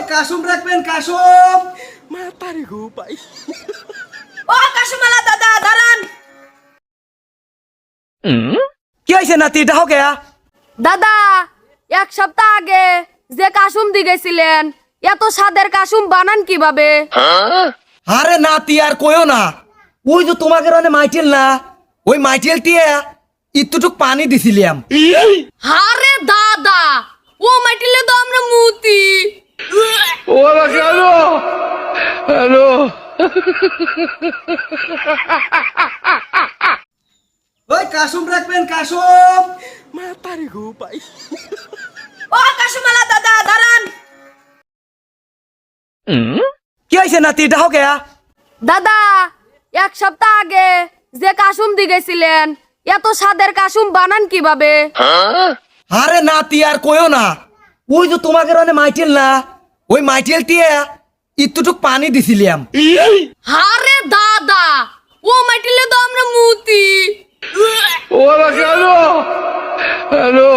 ওই কাসুম রাখবেন কাসুম। মাতারি গো ভাই। ও কাশুমালা দাদা দাঁড়ান। কি হয়েছে নাতি ডাহ কে? দাদা এক সপ্তাহ আগে যে কাসুম দি গেছিলেন এত স্বাদের কাসুম বানান কিভাবে? আরে নাতি আর কইও না, ওই যে তোমাকে রানে মাইটেল না, ওই মাইটেল টিয়া ইতুটুক পানি দিছিলাম। আরে দাদা ও মাটিলে তো আমরা মুতি। ওরা কেন? হ্যালো। ওই কাসুম রাখবেন কাসুম। মাতারি গো ভাই। ও কাশুমালা দাদা দাঁড়ান। কি হয়েছে নাতি ডাহ কে? দাদা এক সপ্তাহ আগে যে কাসুম দি গেছিলেন এত স্বাদের কাসুম বানান কিভাবে? আরে নাতি আর কইও না, ওই যে তোমাকে রানে মাইটেল না, ওই মাইটেল টিয়া ইতুটুক পানি দিছিলাম। আরে দাদা ও মাটিলে তো আমরা মুতি। ওরা কেন? হ্যালো।